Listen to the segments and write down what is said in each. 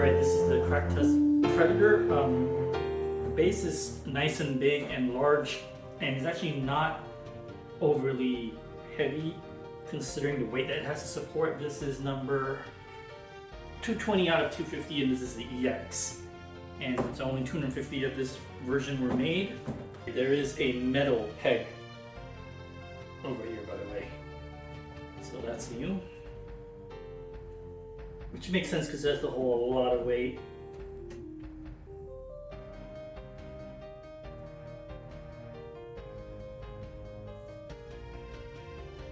Alright, this is the cracked Tusk Predator. The base is nice and big and large, and it's actually not overly heavy considering the weight that it has to support. This is number 220 out of 250, and this is the EX. And it's only 250 of this version were made. There is a metal peg over here, by the way. So that's new. Which makes sense because that's a whole lot of weight.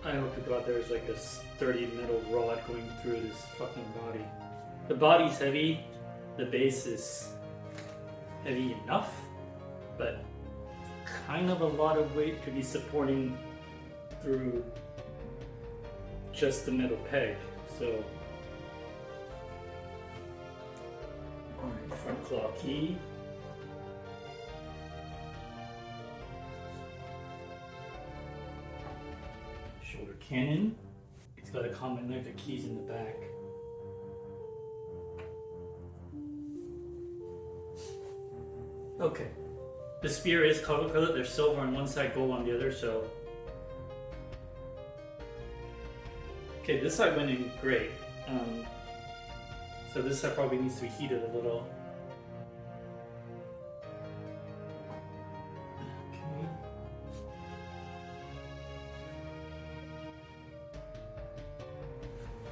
I hope to God there's like a sturdy metal rod going through this fucking body. The body's heavy, the base is heavy enough, but kind of a lot of weight to be supporting through just the metal peg. So, alright, front claw key. Shoulder cannon. It's got a common knife, the keys in the back. Okay. The spear is color coded. There's silver on one side, gold on the other, so. Okay, this side went in great. So this side probably needs to be heated a little. Okay.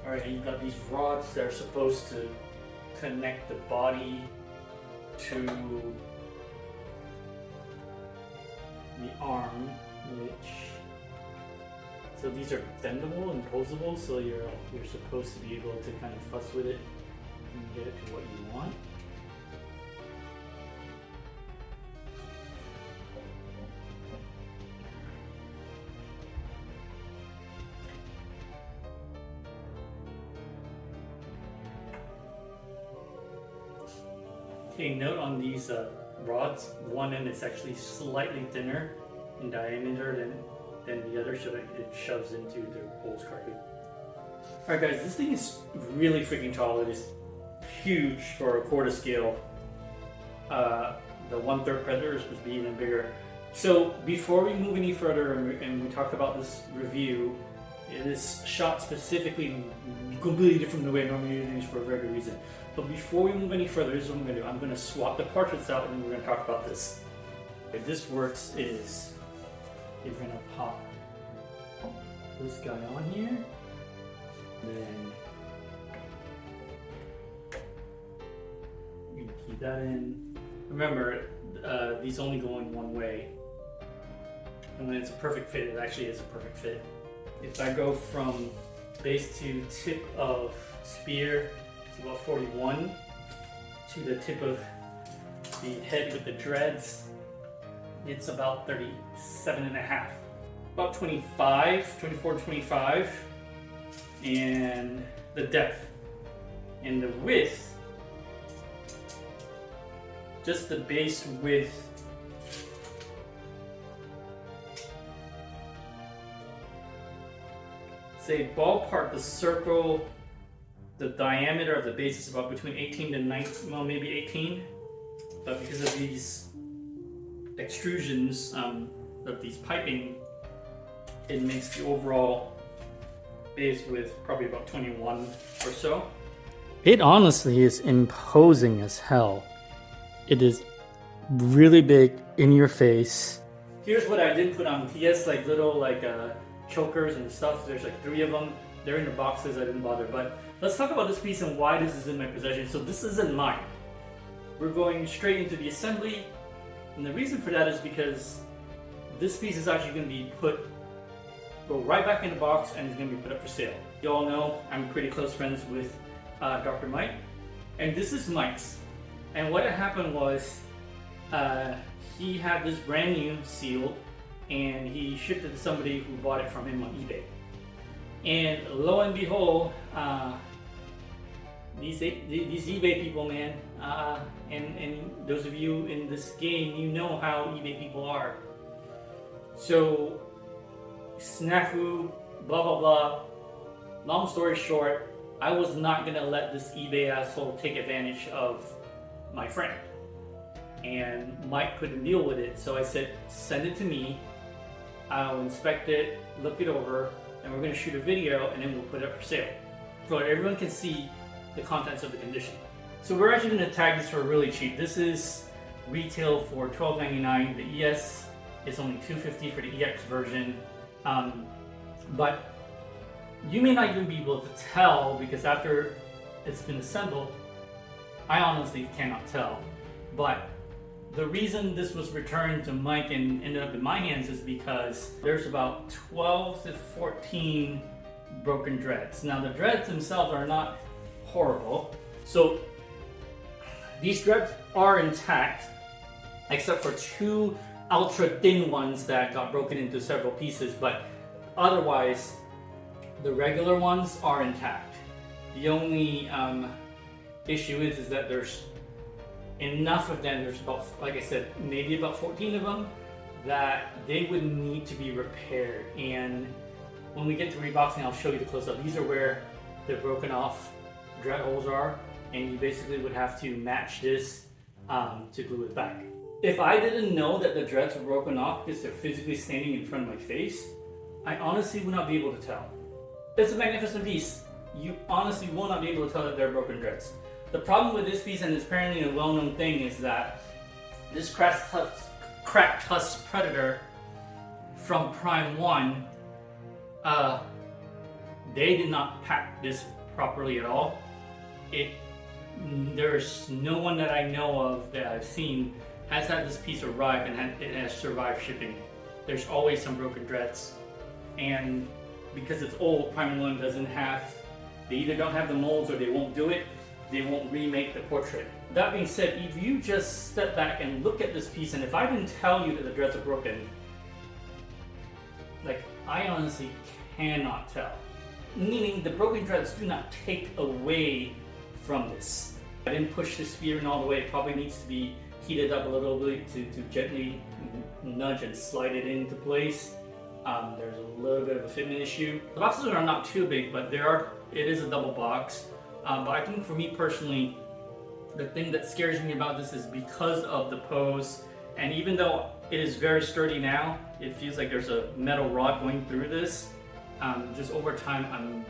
Alright, and you've got these rods that are supposed to connect the body to the arm, so these are bendable and posable, so you're supposed to be able to kind of fuss with it and get it to what you want. Okay, note on these rods, one end is actually slightly thinner in diameter than the other, so that it shoves into the holes correctly. Alright guys, this thing is really freaking tall. It is huge for a quarter scale. The 1/3 Predator is supposed to be even bigger. So before we move any further and we talk about this review, it is shot specifically completely different from the way I normally do things for a very good reason. But before we move any further, this is what I'm going to do. I'm going to swap the portraits out and then we're going to talk about this. If this works is you're going to pop this guy on here, then you can keep that in. Remember, these only go in one way. And when it's a perfect fit, it actually is a perfect fit. If I go from base to tip of spear, it's about 41, to the tip of the head with the dreads, it's about 37.5. About 24, 25. And the depth. And the width, just the base width, say ballpark the circle, the diameter of the base is about between 18 to 19, well maybe 18, but because of these extrusions of these piping, it makes the overall base width probably about 21 or so. It honestly is imposing as hell. It is really big, in your face. Here's what I did put on. He has like little chokers and stuff. There's like 3 of them. They're in the boxes, I didn't bother. But let's talk about this piece and why this is in my possession. So this isn't mine. We're going straight into the assembly. And the reason for that is because this piece is actually going to go right back in the box and it's going to be put up for sale. You all know I'm pretty close friends with Dr. Mike. And this is Mike's. And what had happened was he had this brand new sealed and he shipped it to somebody who bought it from him on eBay. And lo and behold, these eBay people, man, and those of you in this game, you know how eBay people are. So, snafu, blah blah blah. Long story short, I was not gonna let this eBay asshole take advantage of my friend. And Mike couldn't deal with it, so I said, send it to me. I'll inspect it, look it over, and we're gonna shoot a video and then we'll put it up for sale. So everyone can see the contents of the condition. So we're actually gonna tag this for really cheap. This is retail for $12.99. The ES is only $2.50 for the EX version. But you may not even be able to tell because after it's been assembled, I honestly cannot tell. But the reason this was returned to Mike and ended up in my hands is because there's about 12 to 14 broken dreads. Now the dreads themselves are not horrible. So these dreads are intact, except for two ultra thin ones that got broken into several pieces, but otherwise the regular ones are intact. The only issue is that there's enough of them, there's about, like I said, maybe about 14 of them, that they would need to be repaired. And when we get to reboxing, I'll show you the close-up. These are where the broken off dread holes are, and you basically would have to match this to glue it back. If I didn't know that the dreads were broken off because they're physically standing in front of my face, I honestly would not be able to tell. It's a magnificent piece. You honestly will not be able to tell that they're broken dreads. The problem with this piece, and it's apparently a well-known thing, is that this cracked Tusk Predator from Prime 1, they did not pack this properly at all. There's no one that I know of that I've seen has had this piece arrive and it has survived shipping. There's always some broken dreads. And because it's old, Prime 1 doesn't have, they either don't have the molds or they won't do it. They won't remake the portrait. That being said, if you just step back and look at this piece, and if I didn't tell you that the dreads are broken, like, I honestly cannot tell. Meaning the broken dreads do not take away from this. I didn't push this spear in all the way. It probably needs to be heated up a little bit to gently nudge and slide it into place. There's a little bit of a fitment issue. The boxes are not too big, but it is a double box. But I think for me personally, the thing that scares me about this is because of the pose. And even though it is very sturdy now, it feels like there's a metal rod going through this. Just over time,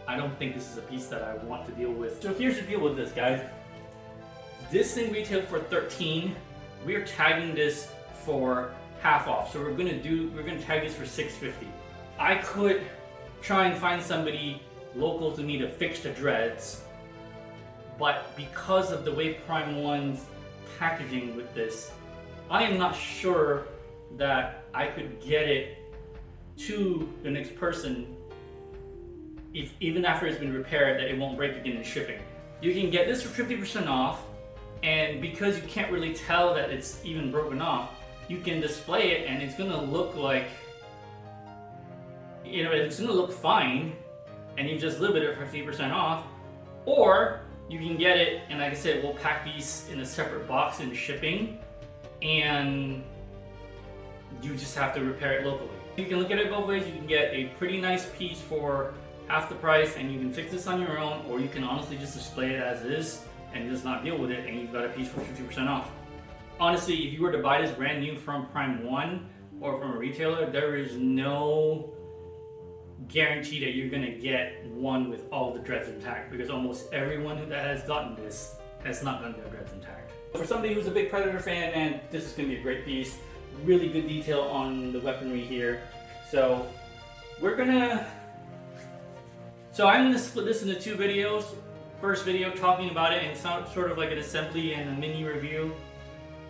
I don't think this is a piece that I want to deal with. So here's the deal with this, guys. This thing retailed for $13. We're tagging this for half off. So we're gonna tag this for $6.50. I could try and find somebody local to me to fix the dreads, but because of the way Prime 1's packaging with this, I am not sure that I could get it to the next person even after it's been repaired, that it won't break again in shipping. You can get this for 50% off, and because you can't really tell that it's even broken off, you can display it and it's gonna look like, it's gonna look fine, and you just live it at 50% off. Or you can get it, and like I said, we'll pack these in a separate box in shipping, and you just have to repair it locally. You can look at it both ways. You can get a pretty nice piece for half the price, and you can fix this on your own, or you can honestly just display it as is and just not deal with it, and you've got a piece for 50% off. Honestly, if you were to buy this brand new from Prime 1 or from a retailer, there is no guarantee that you're gonna get one with all the dreads intact, because almost everyone that has gotten this has not gotten their dreads intact. For somebody who's a big Predator fan, man, this is gonna be a great piece. Really good detail on the weaponry here. So I'm gonna split this into two videos. First video talking about it and sort of like an assembly and a mini review.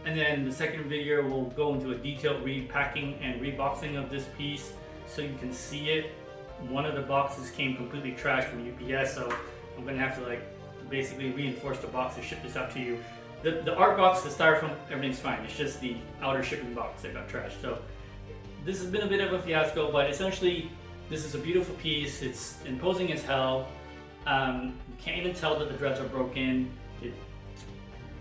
And then the second video will go into a detailed repacking and reboxing of this piece so you can see it. One of the boxes came completely trashed from UPS, so I'm gonna have to basically reinforce the box to ship this out to you. The art box, the styrofoam, everything's fine. It's just the outer shipping box that got trashed. So this has been a bit of a fiasco, but essentially this is a beautiful piece. It's imposing as hell. You can't even tell that the dreads are broken. It's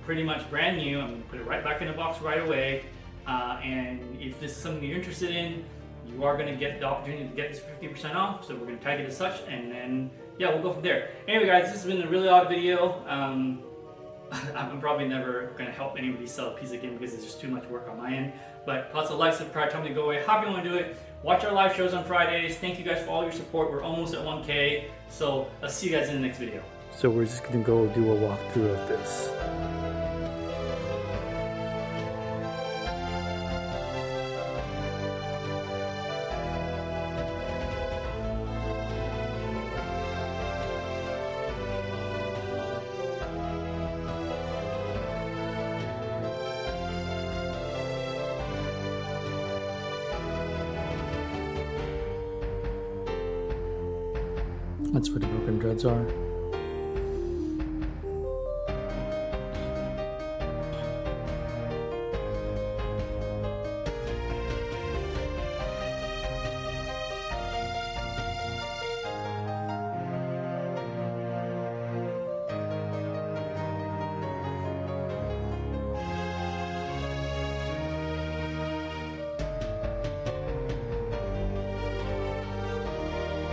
pretty much brand new. I'm gonna put it right back in the box right away. And if this is something you're interested in, you are going to get the opportunity to get this 50% off. So we're going to tag it as such, and then yeah, we'll go from there. Anyway, guys, this has been a really odd video. I'm probably never going to help anybody sell a piece again because it's just too much work on my end. But lots of likes, subscribe, tell me to go away. However you want to do it. Watch our live shows on Fridays. Thank you guys for all your support. We're almost at 1K. So I'll see you guys in the next video. So we're just going to go do a walkthrough of this. That's where the broken dreads are.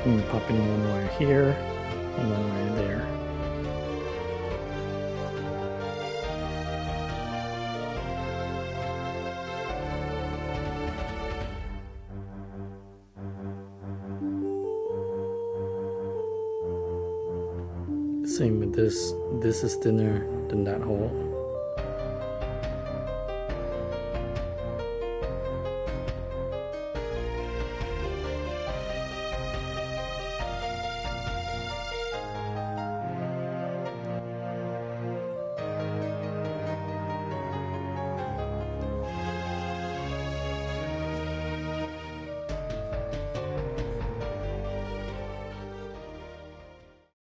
I'm gonna pop in one wire here and one wire there. Same with this. This is thinner than that hole.